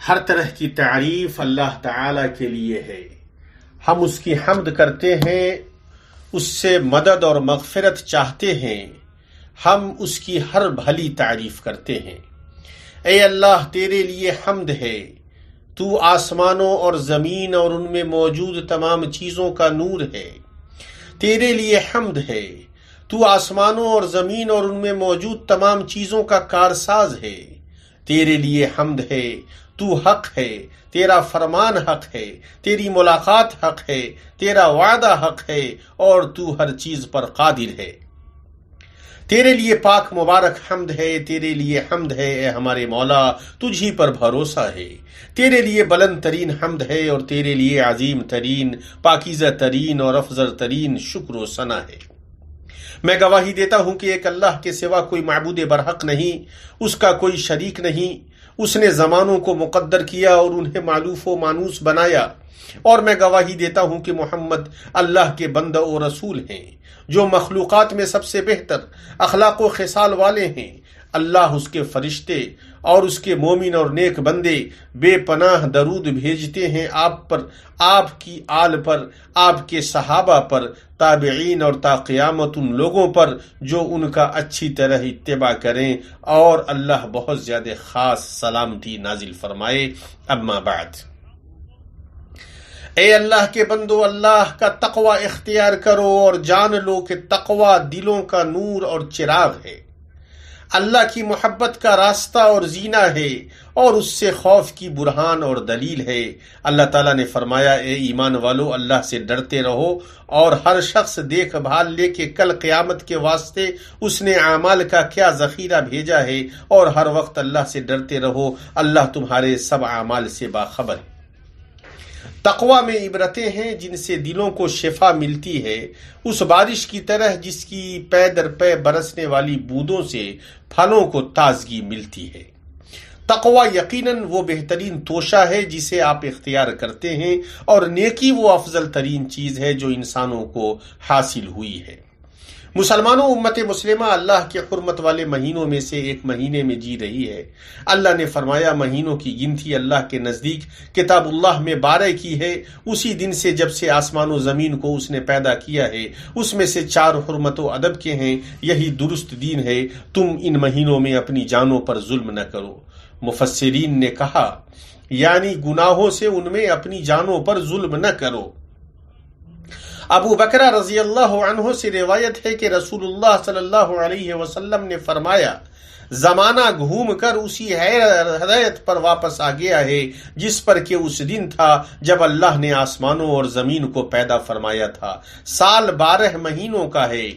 ہر طرح کی تعریف اللہ تعالی کے لیے ہے. ہم اس کی حمد کرتے ہیں، اس سے مدد اور مغفرت چاہتے ہیں، ہم اس کی ہر بھلی تعریف کرتے ہیں. اے اللہ، تیرے لیے حمد ہے. تو آسمانوں اور زمین اور ان میں موجود تمام چیزوں کا نور ہے. تیرے لیے حمد ہے. تو آسمانوں اور زمین اور ان میں موجود تمام چیزوں کا کارساز ہے. تیرے لیے حمد ہے. تو حق ہے، تیرا فرمان حق ہے، تیری ملاقات حق ہے، تیرا وعدہ حق ہے، اور تو ہر چیز پر قادر ہے. تیرے لیے پاک مبارک حمد ہے. تیرے لیے حمد ہے اے ہمارے مولا، تجھ ہی پر بھروسہ ہے. تیرے لیے بلند ترین حمد ہے، اور تیرے لیے عظیم ترین، پاکیزہ ترین اور افضل ترین شکر و ثنا ہے. میں گواہی دیتا ہوں کہ ایک اللہ کے سوا کوئی معبود برحق نہیں، اس کا کوئی شریک نہیں. اس نے زمانوں کو مقدر کیا اور انہیں معلوف و مانوس بنایا. اور میں گواہی دیتا ہوں کہ محمد اللہ کے بندہ و رسول ہیں، جو مخلوقات میں سب سے بہتر اخلاق و خصال والے ہیں. اللہ، اس کے فرشتے اور اس کے مومن اور نیک بندے بے پناہ درود بھیجتے ہیں آپ پر، آپ کی آل پر، آپ کے صحابہ پر، تابعین اور تا قیامت ان لوگوں پر جو ان کا اچھی طرح اتباع کریں، اور اللہ بہت زیادہ خاص سلامتی نازل فرمائے. اما بعد، اے اللہ کے بندو، اللہ کا تقوی اختیار کرو اور جان لو کہ تقوی دلوں کا نور اور چراغ ہے، اللہ کی محبت کا راستہ اور زینہ ہے، اور اس سے خوف کی برہان اور دلیل ہے. اللہ تعالیٰ نے فرمایا، اے ایمان والو، اللہ سے ڈرتے رہو، اور ہر شخص دیکھ بھال لے کہ کل قیامت کے واسطے اس نے اعمال کا کیا ذخیرہ بھیجا ہے، اور ہر وقت اللہ سے ڈرتے رہو، اللہ تمہارے سب اعمال سے باخبر ہے. تقوی میں عبرتیں ہیں جن سے دلوں کو شفا ملتی ہے، اس بارش کی طرح جس کی پے در پے برسنے والی بوندوں سے پھلوں کو تازگی ملتی ہے. تقوی یقیناً وہ بہترین توشہ ہے جسے آپ اختیار کرتے ہیں، اور نیکی وہ افضل ترین چیز ہے جو انسانوں کو حاصل ہوئی ہے. مسلمانوں، امت مسلمہ اللہ کے حرمت والے مہینوں میں سے ایک مہینے میں جی رہی ہے. اللہ نے فرمایا، مہینوں کی گنتی اللہ کے نزدیک کتاب اللہ میں 12 کی ہے. اسی دن سے جب سے آسمان و زمین کو اس نے پیدا کیا ہے، اس میں سے 4 حرمت و ادب کے ہیں. یہی درست دین ہے. تم ان مہینوں میں اپنی جانوں پر ظلم نہ کرو. مفسرین نے کہا، یعنی گناہوں سے ان میں اپنی جانوں پر ظلم نہ کرو. ابو بکرہ رضی اللہ عنہ سے روایت ہے کہ رسول اللہ صلی اللہ علیہ وسلم نے فرمایا، زمانہ گھوم کر اسی ہدایت پر واپس آ گیا ہے جس پر کہ اس دن تھا جب اللہ نے آسمانوں اور زمین کو پیدا فرمایا تھا. سال 12 مہینوں کا ہے،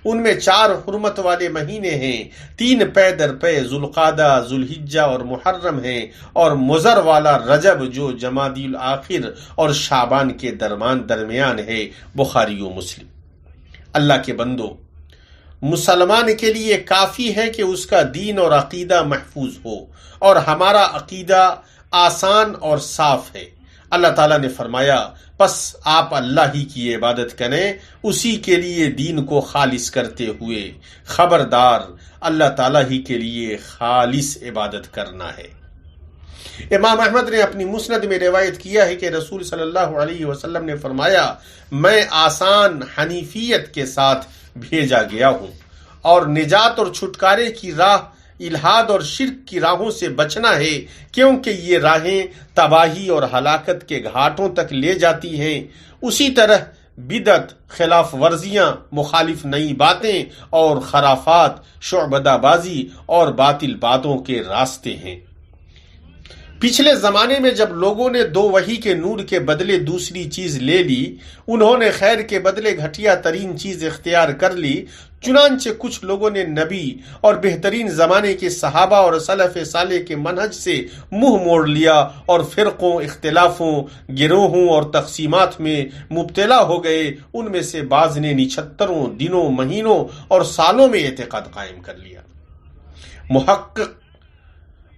ان میں 4 حرمت والے مہینے ہیں، 3 پے در پے ذوالقعدہ، ذوالحجہ اور محرم ہیں، اور مضر والا رجب جو جمادی الاخر اور شعبان کے درمیان ہے. بخاری و مسلم. اللہ کے بندو، مسلمان کے لیے کافی ہے کہ اس کا دین اور عقیدہ محفوظ ہو، اور ہمارا عقیدہ آسان اور صاف ہے. اللہ تعالیٰ نے فرمایا، پس آپ اللہ ہی کی عبادت کریں، اسی کے لیے دین کو خالص کرتے ہوئے. خبردار، اللہ تعالیٰ ہی کے لیے خالص عبادت کرنا ہے. امام احمد نے اپنی مسند میں روایت کیا ہے کہ رسول صلی اللہ علیہ وسلم نے فرمایا، میں آسان حنیفیت کے ساتھ بھیجا گیا ہوں، اور نجات اور چھٹکارے کی راہ الحاد اور شرک کی راہوں سے بچنا ہے، کیونکہ یہ راہیں تباہی اور ہلاکت کے گھاٹوں تک لے جاتی ہیں. اسی طرح بدعت، خلاف ورزیاں، مخالف نئی باتیں اور خرافات، شعبدہ بازی اور باطل باتوں کے راستے ہیں. پچھلے زمانے میں جب لوگوں نے 2 وحی کے نور کے بدلے دوسری چیز لے لی، انہوں نے خیر کے بدلے گھٹیا ترین چیز اختیار کر لی. چنانچہ کچھ لوگوں نے نبی اور بہترین زمانے کے صحابہ اور سلف صالح کے منہج سے منہ موڑ لیا، اور فرقوں، اختلافوں، گروہوں اور تقسیمات میں مبتلا ہو گئے. ان میں سے بعض نے نچھتروں دنوں، مہینوں اور سالوں میں اعتقاد قائم کر لیا. محقق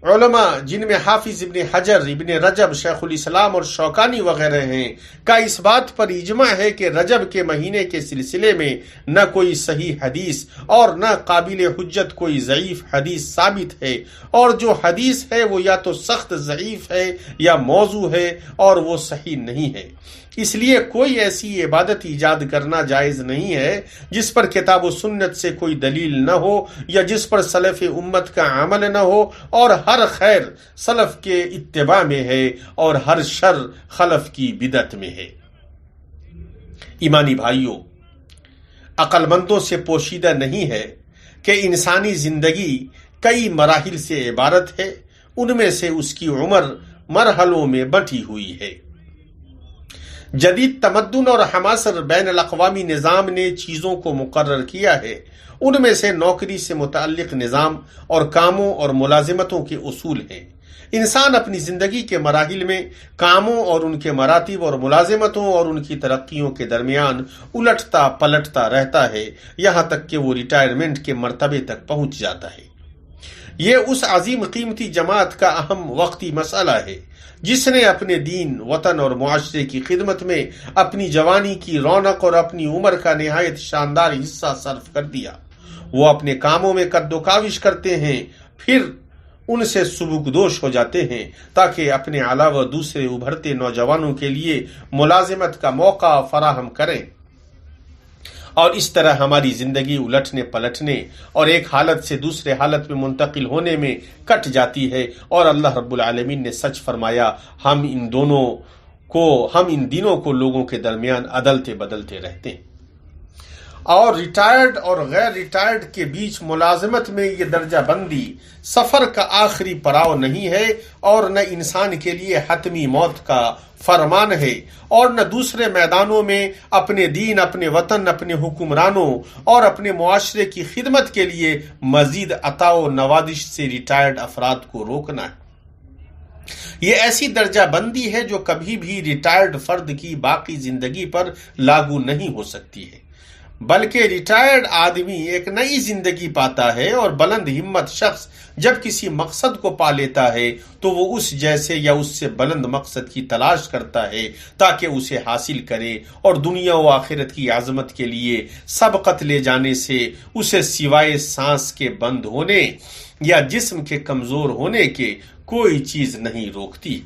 علماء جن میں حافظ ابن حجر، ابن رجب، شیخ الاسلام اور شوکانی وغیرہ ہیں کا اس بات پر اجماع ہے کہ رجب کے مہینے کے سلسلے میں نہ کوئی صحیح حدیث اور نہ قابل حجت کوئی ضعیف حدیث ثابت ہے، اور جو حدیث ہے وہ یا تو سخت ضعیف ہے یا موضوع ہے اور وہ صحیح نہیں ہے۔ اس لیے کوئی ایسی عبادت ایجاد کرنا جائز نہیں ہے جس پر کتاب و سنت سے کوئی دلیل نہ ہو یا جس پر سلف امت کا عمل نہ ہو، اور ہر خیر سلف کے اتباع میں ہے اور ہر شر خلف کی بدعت میں ہے۔ ایمانی بھائیوں، عقل مندوں سے پوشیدہ نہیں ہے کہ انسانی زندگی کئی مراحل سے عبارت ہے، ان میں سے اس کی عمر مرحلوں میں بٹی ہوئی ہے۔ جدید تمدن اور حماسر بین الاقوامی نظام نے چیزوں کو مقرر کیا ہے، ان میں سے نوکری سے متعلق نظام اور کاموں اور ملازمتوں کے اصول ہیں۔ انسان اپنی زندگی کے مراحل میں کاموں اور ان کے مراتب اور ملازمتوں اور ان کی ترقیوں کے درمیان الٹتا پلٹتا رہتا ہے، یہاں تک کہ وہ ریٹائرمنٹ کے مرتبے تک پہنچ جاتا ہے۔ یہ اس عظیم قیمتی جماعت کا اہم وقتی مسئلہ ہے جس نے اپنے دین، وطن اور معاشرے کی خدمت میں اپنی جوانی کی رونق اور اپنی عمر کا نہایت شاندار حصہ صرف کر دیا۔ وہ اپنے کاموں میں قد و کاوش کرتے ہیں، پھر ان سے سبکدوش ہو جاتے ہیں تاکہ اپنے علاوہ دوسرے ابھرتے نوجوانوں کے لیے ملازمت کا موقع فراہم کریں، اور اس طرح ہماری زندگی الٹنے پلٹنے اور ایک حالت سے دوسرے حالت میں منتقل ہونے میں کٹ جاتی ہے، اور اللہ رب العالمین نے سچ فرمایا، ہم ان دنوں کو لوگوں کے درمیان عدلتے بدلتے رہتے ہیں۔ اور ریٹائرڈ اور غیر ریٹائرڈ کے بیچ ملازمت میں یہ درجہ بندی سفر کا آخری پڑاؤ نہیں ہے، اور نہ انسان کے لیے حتمی موت کا فرمان ہے، اور نہ دوسرے میدانوں میں اپنے دین، اپنے وطن، اپنے حکمرانوں اور اپنے معاشرے کی خدمت کے لیے مزید عطا و نوازش سے ریٹائرڈ افراد کو روکنا ہے۔ یہ ایسی درجہ بندی ہے جو کبھی بھی ریٹائرڈ فرد کی باقی زندگی پر لاگو نہیں ہو سکتی ہے، بلکہ ریٹائرڈ آدمی ایک نئی زندگی پاتا ہے، اور بلند ہمت شخص جب کسی مقصد کو پا لیتا ہے تو وہ اس جیسے یا اس سے بلند مقصد کی تلاش کرتا ہے تاکہ اسے حاصل کرے، اور دنیا و آخرت کی عظمت کے لیے سبقت لے جانے سے اسے سوائے سانس کے بند ہونے یا جسم کے کمزور ہونے کے کوئی چیز نہیں روکتی۔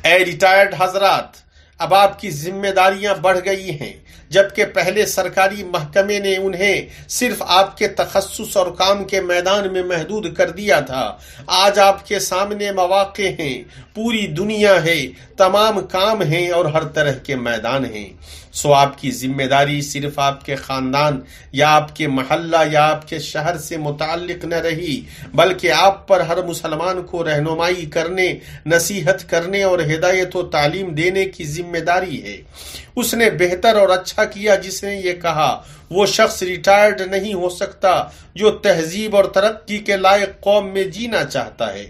اے ریٹائرڈ حضرات، اب آپ کی ذمہ داریاں بڑھ گئی ہیں، جبکہ پہلے سرکاری محکمے نے انہیں صرف آپ کے تخصص اور کام کے میدان میں محدود کر دیا تھا۔ آج آپ کے سامنے مواقع ہیں، پوری دنیا ہے، تمام کام ہیں اور ہر طرح کے میدان ہیں۔ سو آپ کی ذمہ داری صرف آپ کے خاندان یا آپ کے محلہ یا آپ کے شہر سے متعلق نہ رہی، بلکہ آپ پر ہر مسلمان کو رہنمائی کرنے، نصیحت کرنے اور ہدایت و تعلیم دینے کی ذمہ داری ہے۔ اس نے بہتر اور اچھا کیا جس نے یہ کہا، وہ شخص ریٹائرڈ نہیں ہو سکتا جو تہذیب اور ترقی کے لائق قوم میں جینا چاہتا ہے،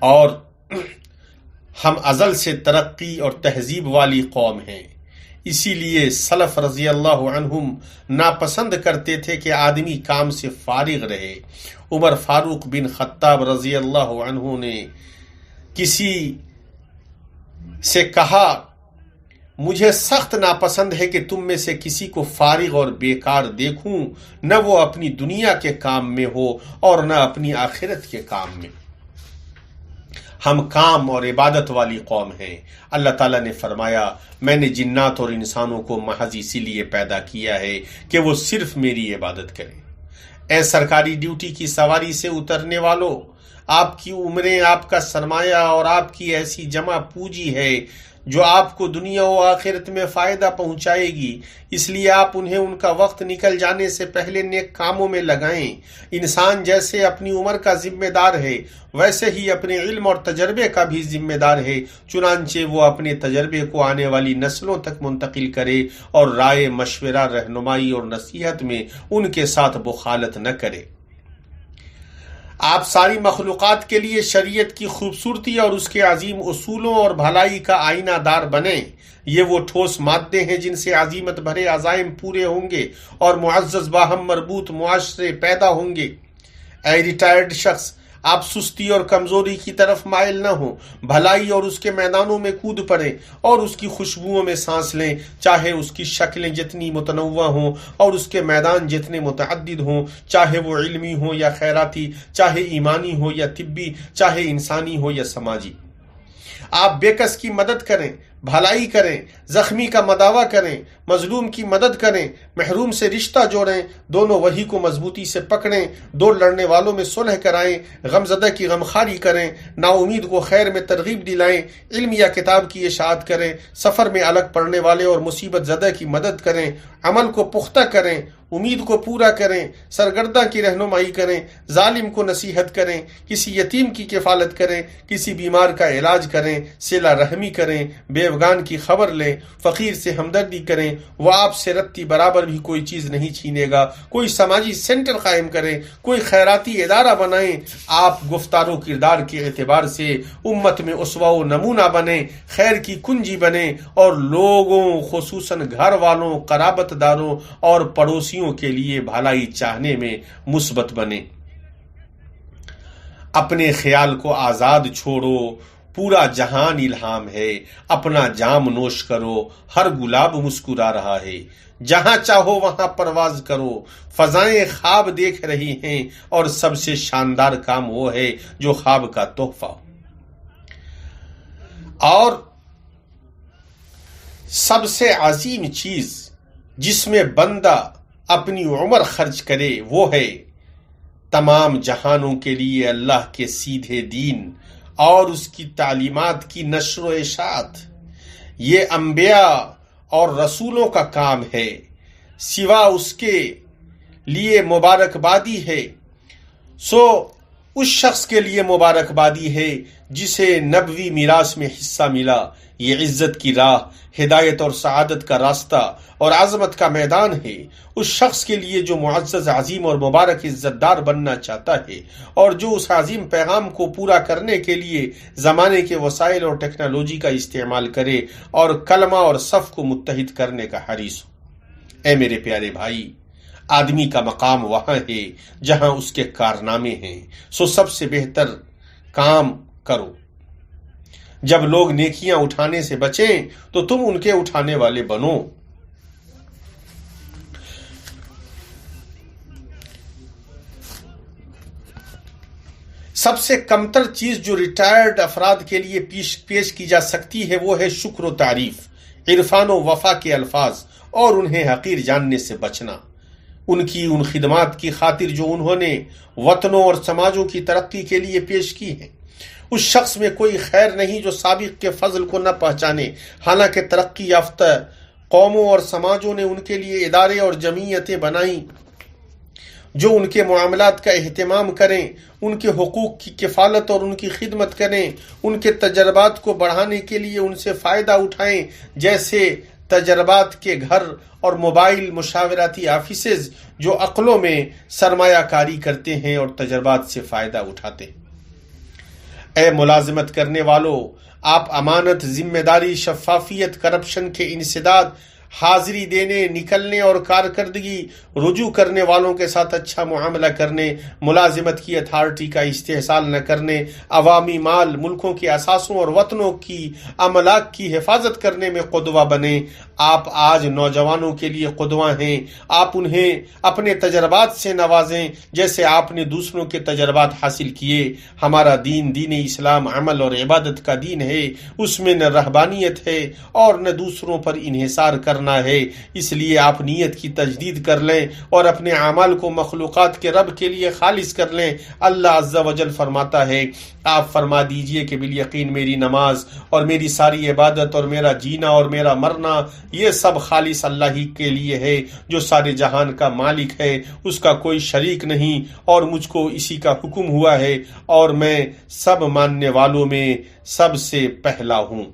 اور ہم ازل سے ترقی اور تہذیب والی قوم ہیں۔ اسی لیے سلف رضی اللہ عنہم ناپسند کرتے تھے کہ آدمی کام سے فارغ رہے۔ عمر فاروق بن خطاب رضی اللہ عنہ نے کسی سے کہا، مجھے سخت ناپسند ہے کہ تم میں سے کسی کو فارغ اور بیکار دیکھوں، نہ وہ اپنی دنیا کے کام میں ہو اور نہ اپنی آخرت کے کام میں۔ ہم کام اور عبادت والی قوم ہیں۔ اللہ تعالیٰ نے فرمایا، میں نے جنات اور انسانوں کو محض اسی لیے پیدا کیا ہے کہ وہ صرف میری عبادت کریں۔ اے سرکاری ڈیوٹی کی سواری سے اترنے والوں، آپ کی عمریں آپ کا سرمایہ اور آپ کی ایسی جمع پونجی ہے جو آپ کو دنیا و آخرت میں فائدہ پہنچائے گی، اس لیے آپ انہیں ان کا وقت نکل جانے سے پہلے نیک کاموں میں لگائیں۔ انسان جیسے اپنی عمر کا ذمہ دار ہے، ویسے ہی اپنے علم اور تجربے کا بھی ذمہ دار ہے، چنانچہ وہ اپنے تجربے کو آنے والی نسلوں تک منتقل کرے اور رائے، مشورہ، رہنمائی اور نصیحت میں ان کے ساتھ بخالت نہ کرے۔ آپ ساری مخلوقات کے لیے شریعت کی خوبصورتی اور اس کے عظیم اصولوں اور بھلائی کا آئینہ دار بنیں۔ یہ وہ ٹھوس مادے ہیں جن سے عظیمت بھرے عزائم پورے ہوں گے اور معزز باہم مربوط معاشرے پیدا ہوں گے۔ اے ریٹائرڈ شخص، آپ سستی اور کمزوری کی طرف مائل نہ ہوں، بھلائی اور اس کے میدانوں میں کود پڑیں اور اس کی خوشبوؤں میں سانس لیں، چاہے اس کی شکلیں جتنی متنوع ہوں اور اس کے میدان جتنے متعدد ہوں، چاہے وہ علمی ہوں یا خیراتی، چاہے ایمانی ہو یا طبی، چاہے انسانی ہو یا سماجی۔ آپ بے کس کی مدد کریں، بھلائی کریں، زخمی کا مداوع کریں، مظلوم کی مدد کریں، محروم سے رشتہ جوڑیں، دونوں وحی کو مضبوطی سے پکڑیں، دو لڑنے والوں میں صلح کرائیں، غم زدہ کی غمخواری کریں، نا امید کو خیر میں ترغیب دلائیں، علم یا کتاب کی اشاعت کریں، سفر میں الگ پڑنے والے اور مصیبت زدہ کی مدد کریں، عمل کو پختہ کریں، امید کو پورا کریں، سرگرداں کی رہنمائی کریں، ظالم کو نصیحت کریں، کسی یتیم کی کفالت کریں، کسی بیمار کا علاج کریں، صلہ رحمی کریں، بیوگان کی خبر لیں، فقیر سے ہمدردی کریں، وہ آپ سے رتی برابر بھی کوئی چیز نہیں چھینے گا، کوئی سماجی سینٹر قائم کریں، کوئی خیراتی ادارہ بنائیں، آپ گفتار و کردار کے اعتبار سے امت میں اسوہ و نمونہ بنیں، خیر کی کنجی بنیں اور لوگوں خصوصاً گھر والوں، قرابت داروں اور پڑوسیوں کے لیے بھلائی چاہنے میں مثبت بنیں۔ اپنے خیال کو آزاد چھوڑو، پورا جہان الہام ہے، اپنا جام نوش کرو، ہر گلاب مسکرا رہا ہے، جہاں چاہو وہاں پرواز کرو، فضائیں خواب دیکھ رہی ہیں اور سب سے شاندار کام وہ ہے جو خواب کا تحفہ ہو۔ اور سب سے عظیم چیز جس میں بندہ اپنی عمر خرچ کرے وہ ہے تمام جہانوں کے لیے اللہ کے سیدھے دین اور اس کی تعلیمات کی نشر و اشاعت۔ یہ انبیاء اور رسولوں کا کام ہے، سوا اس کے لیے مبارکبادی ہے۔ سو اس شخص کے لیے مبارکبادی ہے جسے نبوی میراث میں حصہ ملا۔ یہ عزت کی راہ، ہدایت اور سعادت کا راستہ اور عظمت کا میدان ہے اس شخص کے لیے جو معزز، عظیم اور مبارک عزت دار بننا چاہتا ہے اور جو اس عظیم پیغام کو پورا کرنے کے لیے زمانے کے وسائل اور ٹیکنالوجی کا استعمال کرے اور کلمہ اور صف کو متحد کرنے کا حریص ہو۔ اے میرے پیارے بھائی، آدمی کا مقام وہاں ہے جہاں اس کے کارنامے ہیں، سو سب سے بہتر کام کرو۔ جب لوگ نیکیاں اٹھانے سے بچیں تو تم ان کے اٹھانے والے بنو۔ سب سے کمتر چیز جو ریٹائرڈ افراد کے لیے پیش کی جا سکتی ہے وہ ہے شکر و تعریف، عرفان و وفا کے الفاظ اور انہیں حقیر جاننے سے بچنا۔ ان کی ان خدمات کی خاطر جو انہوں نے وطنوں اور سماجوں کی ترقی کے لیے پیش کی ہیں۔ اس شخص میں کوئی خیر نہیں جو سابق کے فضل کو نہ پہچانے، حالانکہ ترقی یافتہ قوموں اور سماجوں نے ان کے لیے ادارے اور جمعیتیں بنائیں جو ان کے معاملات کا اہتمام کریں، ان کے حقوق کی کفالت اور ان کی خدمت کریں، ان کے تجربات کو بڑھانے کے لیے ان سے فائدہ اٹھائیں، جیسے تجربات کے گھر اور موبائل مشاورتی آفیسز جو عقلوں میں سرمایہ کاری کرتے ہیں اور تجربات سے فائدہ اٹھاتے ہیں۔ اے ملازمت کرنے والوں، آپ امانت، ذمہ داری، شفافیت، کرپشن کے انسداد، حاضری دینے، نکلنے اور کارکردگی رجوع کرنے والوں کے ساتھ اچھا معاملہ کرنے، ملازمت کی اتھارٹی کا استحصال نہ کرنے، عوامی مال، ملکوں کے اثاثوں اور وطنوں کی املاک کی حفاظت کرنے میں قدوہ بنیں۔ آپ آج نوجوانوں کے لیے قدوہ ہیں، آپ انہیں اپنے تجربات سے نوازیں جیسے آپ نے دوسروں کے تجربات حاصل کیے۔ ہمارا دین، دین اسلام، عمل اور عبادت کا دین ہے، اس میں نہ رہبانیت ہے اور نہ دوسروں پر انحصار کرنا ہے۔ اس لیے آپ نیت کی تجدید کر لیں اور اپنے اعمال کو مخلوقات کے رب کے لیے خالص کر لیں۔ اللہ عز و جل فرماتا ہے، آپ فرما دیجئے کہ بالیقین میری نماز اور میری ساری عبادت اور میرا جینا اور میرا مرنا یہ سب خالص اللہ ہی کے لیے ہے جو سارے جہان کا مالک ہے، اس کا کوئی شریک نہیں، اور مجھ کو اسی کا حکم ہوا ہے اور میں سب ماننے والوں میں سب سے پہلا ہوں۔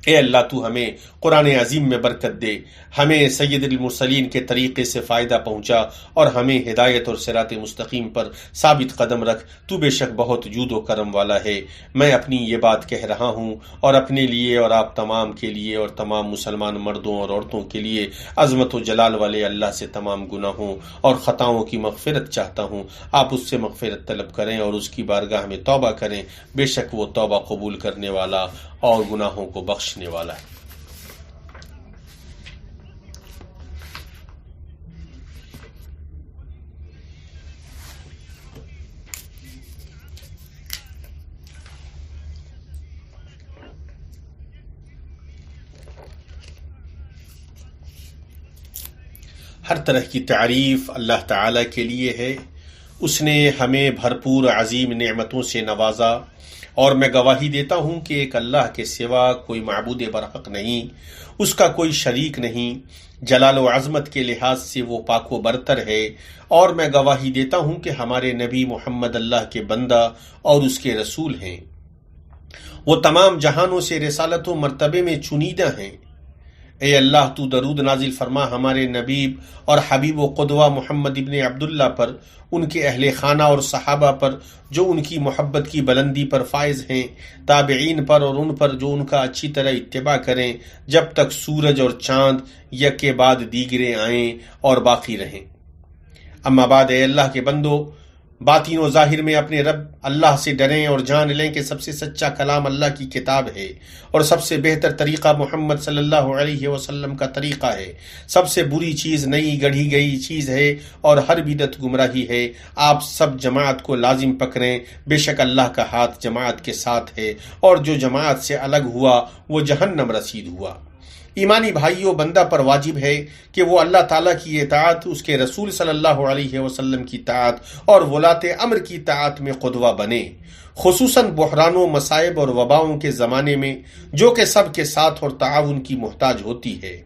اے اللہ تو ہمیں قرآن عظیم میں برکت دے، ہمیں سید المرسلین کے طریقے سے فائدہ پہنچا اور ہمیں ہدایت اور صراط مستقیم پر ثابت قدم رکھ۔ تو بے شک بہت جود و کرم والا ہے۔ میں اپنی یہ بات کہہ رہا ہوں اور اپنے لیے اور آپ تمام کے لیے اور تمام مسلمان مردوں اور عورتوں کے لیے عظمت و جلال والے اللہ سے تمام گناہوں اور خطاؤں کی مغفرت چاہتا ہوں۔ آپ اس سے مغفرت طلب کریں اور اس کی بارگاہ میں توبہ کریں، بے شک وہ توبہ قبول کرنے والا اور گناہوں کو بخشنے والا ہے۔ ہر طرح کی تعریف اللہ تعالیٰ کے لیے ہے۔ اس نے ہمیں بھرپور عظیم نعمتوں سے نوازا، اور میں گواہی دیتا ہوں کہ ایک اللہ کے سوا کوئی معبود برحق نہیں، اس کا کوئی شریک نہیں، جلال و عظمت کے لحاظ سے وہ پاک و برتر ہے۔ اور میں گواہی دیتا ہوں کہ ہمارے نبی محمد اللہ کے بندہ اور اس کے رسول ہیں، وہ تمام جہانوں سے رسالت و مرتبے میں چنیدہ ہیں۔ اے اللہ تو درود نازل فرما ہمارے نبی اور حبیب و قدوہ محمد ابن عبداللہ پر، ان کے اہل خانہ اور صحابہ پر جو ان کی محبت کی بلندی پر فائز ہیں، تابعین پر اور ان پر جو ان کا اچھی طرح اتباع کریں جب تک سورج اور چاند یک کے بعد دیگرے آئیں اور باقی رہیں۔ اما بعد، اے اللہ کے بندو، باطن و ظاہر میں اپنے رب اللہ سے ڈریں اور جان لیں کہ سب سے سچا کلام اللہ کی کتاب ہے اور سب سے بہتر طریقہ محمد صلی اللہ علیہ وسلم کا طریقہ ہے۔ سب سے بری چیز نئی گڑھی گئی چیز ہے اور ہر بدعت گمراہی ہے۔ آپ سب جماعت کو لازم پکڑیں، بے شک اللہ کا ہاتھ جماعت کے ساتھ ہے، اور جو جماعت سے الگ ہوا وہ جہنم رسید ہوا۔ ایمانی بھائیوں، بندہ پر واجب ہے کہ وہ اللہ تعالیٰ کی اطاعت، اس کے رسول صلی اللہ علیہ وسلم کی اطاعت اور ولاۃ امر کی اطاعت میں قدوہ بنے، خصوصاً بحرانوں، مصائب اور وباؤں کے زمانے میں، جو کہ سب کے ساتھ اور تعاون کی محتاج ہوتی ہے۔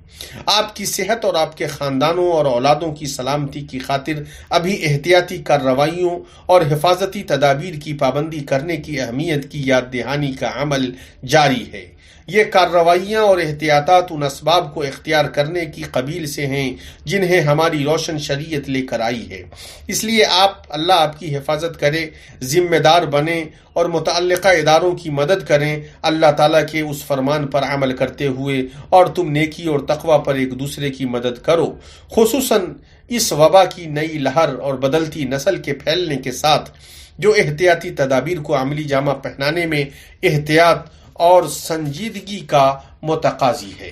آپ کی صحت اور آپ کے خاندانوں اور اولادوں کی سلامتی کی خاطر ابھی احتیاطی کارروائیوں اور حفاظتی تدابیر کی پابندی کرنے کی اہمیت کی یاد دہانی کا عمل جاری ہے۔ یہ کارروائیاں اور احتیاطات ان اسباب کو اختیار کرنے کی قبیل سے ہیں جنہیں ہماری روشن شریعت لے کر آئی ہے۔ اس لیے اللہ آپ کی حفاظت کرے، ذمہ دار بنیں اور متعلقہ اداروں کی مدد کریں اللہ تعالیٰ کے اس فرمان پر عمل کرتے ہوئے، اور تم نیکی اور تقوی پر ایک دوسرے کی مدد کرو، خصوصاً اس وبا کی نئی لہر اور بدلتی نسل کے پھیلنے کے ساتھ، جو احتیاطی تدابیر کو عملی جامہ پہنانے میں احتیاط اور سنجیدگی کا متقاضی ہے۔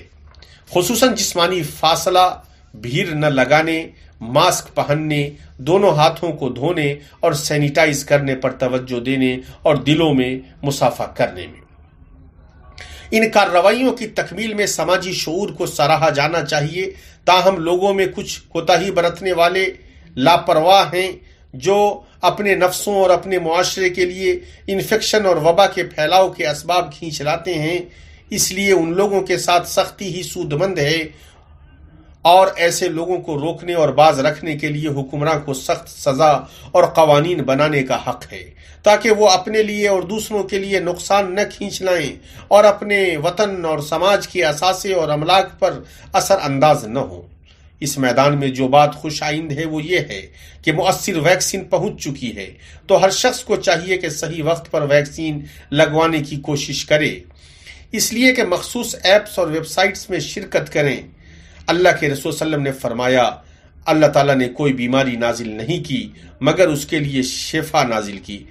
خصوصاً جسمانی فاصلہ، بھیڑ نہ لگانے، ماسک پہننے، دونوں ہاتھوں کو دھونے اور سینیٹائز کرنے پر توجہ دینے اور دلوں میں مصافحہ کرنے میں۔ ان کارروائیوں کی تکمیل میں سماجی شعور کو سراہا جانا چاہیے، تاہم لوگوں میں کچھ کوتاہی برتنے والے لاپرواہ ہیں جو اپنے نفسوں اور اپنے معاشرے کے لیے انفیکشن اور وبا کے پھیلاؤ کے اسباب کھینچ لاتے ہیں۔ اس لیے ان لوگوں کے ساتھ سختی ہی سود مند ہے، اور ایسے لوگوں کو روکنے اور باز رکھنے کے لیے حکمراں کو سخت سزا اور قوانین بنانے کا حق ہے، تاکہ وہ اپنے لیے اور دوسروں کے لیے نقصان نہ کھینچ لائیں اور اپنے وطن اور سماج کے اثاثے اور املاک پر اثر انداز نہ ہوں۔ اس میدان میں جو بات خوش آئند ہے وہ یہ ہے کہ مؤثر ویکسین پہنچ چکی ہے، تو ہر شخص کو چاہیے کہ صحیح وقت پر ویکسین لگوانے کی کوشش کرے، اس لیے کہ مخصوص ایپس اور ویب سائٹس میں شرکت کریں۔ اللہ کے رسول صلی اللہ علیہ وسلم نے فرمایا، اللہ تعالیٰ نے کوئی بیماری نازل نہیں کی مگر اس کے لیے شفا نازل کی۔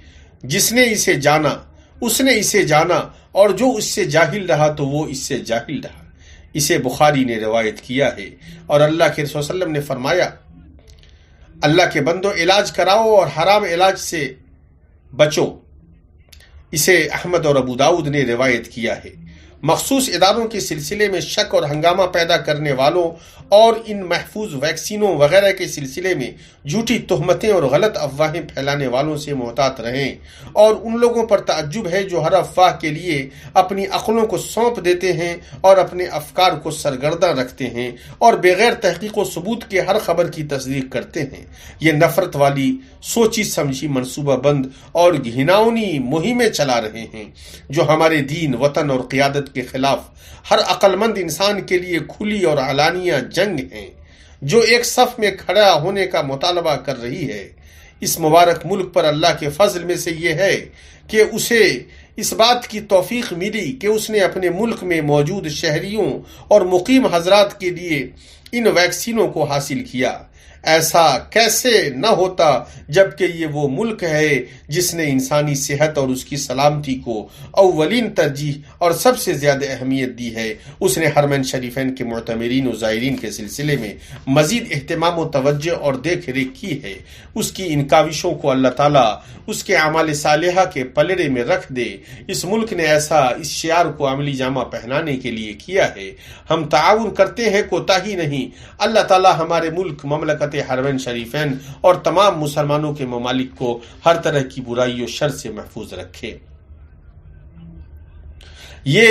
جس نے اسے جانا اس نے اسے جانا، اور جو اس سے جاہل رہا تو وہ اس سے جاہل رہا۔ اسے بخاری نے روایت کیا ہے۔ اور اللہ کے رسول صلی اللہ علیہ وسلم نے فرمایا، اللہ کے بندو، علاج کراؤ اور حرام علاج سے بچو۔ اسے احمد اور ابو داؤد نے روایت کیا ہے۔ مخصوص اداروں کے سلسلے میں شک اور ہنگامہ پیدا کرنے والوں اور ان محفوظ ویکسینوں وغیرہ کے سلسلے میں جھوٹی تہمتیں اور غلط افواہیں پھیلانے والوں سے محتاط رہیں، اور ان لوگوں پر تعجب ہے جو ہر افواہ کے لیے اپنی عقلوں کو سونپ دیتے ہیں اور اپنے افکار کو سرگرداں رکھتے ہیں اور بغیر تحقیق و ثبوت کے ہر خبر کی تصدیق کرتے ہیں۔ یہ نفرت والی سوچی سمجھی منصوبہ بند اور گھناؤنی مہمیں چلا رہے ہیں جو ہمارے دین، وطن اور قیادت عادت کے خلاف ہر عقل مند انسان کے لیے کھلی اور علانیہ جنگ ہیں جو ایک صف میں کھڑا ہونے کا مطالبہ کر رہی ہے۔ اس مبارک ملک پر اللہ کے فضل میں سے یہ ہے کہ اسے اس بات کی توفیق ملی کہ اس نے اپنے ملک میں موجود شہریوں اور مقیم حضرات کے لیے ان ویکسینوں کو حاصل کیا۔ ایسا کیسے نہ ہوتا جبکہ یہ وہ ملک ہے جس نے انسانی صحت اور اس کی سلامتی کو اولین ترجیح اور سب سے زیادہ اہمیت دی ہے۔ اس نے حرمین شریفین کے معتمرین و زائرین کے سلسلے میں مزید اہتمام و توجہ اور دیکھ ریکھ کی ہے۔ اس کی ان کاوشوں کو اللہ تعالیٰ اس کے اعمال صالحہ کے پلڑے میں رکھ دے۔ اس ملک نے ایسا اس شعار کو عملی جامہ پہنانے کے لیے کیا ہے۔ ہم تعاون کرتے ہیں، کوتاہی نہیں۔ اللہ تعالیٰ ہمارے ملک مملکت حرمین شریفین اور تمام مسلمانوں کے ممالک کو ہر طرح کی برائی و شر سے محفوظ رکھے۔ یہ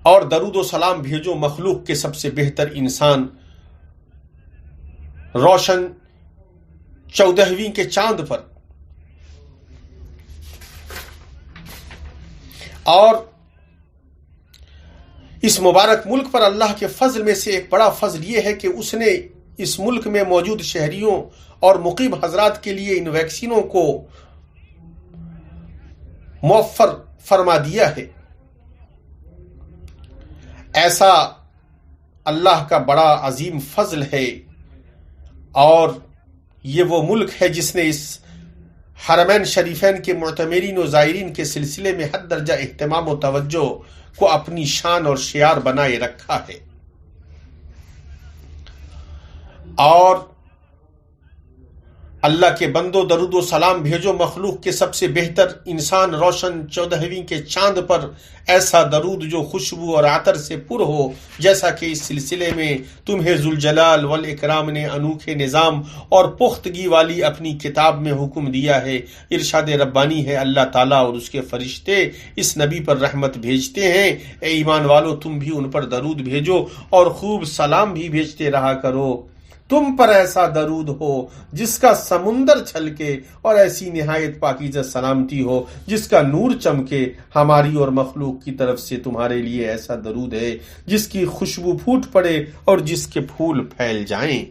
اور درود و سلام بھیجو مخلوق کے سب سے بہتر انسان روشن 14ویں کے چاند پر اور اس مبارک ملک پر اللہ کے فضل میں سے ایک بڑا فضل یہ ہے کہ اس نے اس ملک میں موجود شہریوں اور مقیم حضرات کے لیے ان ویکسینوں کو موفر فرما دیا ہے۔ ایسا اللہ کا بڑا عظیم فضل ہے، اور یہ وہ ملک ہے جس نے اس حرمین شریفین کے معتمرین و زائرین کے سلسلے میں حد درجہ اہتمام و توجہ کو اپنی شان اور شعار بنائے رکھا ہے۔ اور اللہ کے بندو، درود و سلام بھیجو مخلوق کے سب سے بہتر انسان روشن 14ویں کے چاند پر ایسا درود جو خوشبو اور عطر سے پر ہو، جیسا کہ اس سلسلے میں تمہیں ذوالجلال والاکرام نے انوکھے نظام اور پختگی والی اپنی کتاب میں حکم دیا ہے۔ ارشاد ربانی ہے، اللہ تعالیٰ اور اس کے فرشتے اس نبی پر رحمت بھیجتے ہیں۔ اے ایمان والو، تم بھی ان پر درود بھیجو اور خوب سلام بھی بھیجتے رہا کرو۔ تم پر ایسا درود ہو جس کا سمندر چھلکے، اور ایسی نہایت پاکیزہ سلامتی ہو جس کا نور چمکے۔ ہماری اور مخلوق کی طرف سے تمہارے لیے ایسا درود ہے جس کی خوشبو پھوٹ پڑے اور جس کے پھول پھیل جائیں۔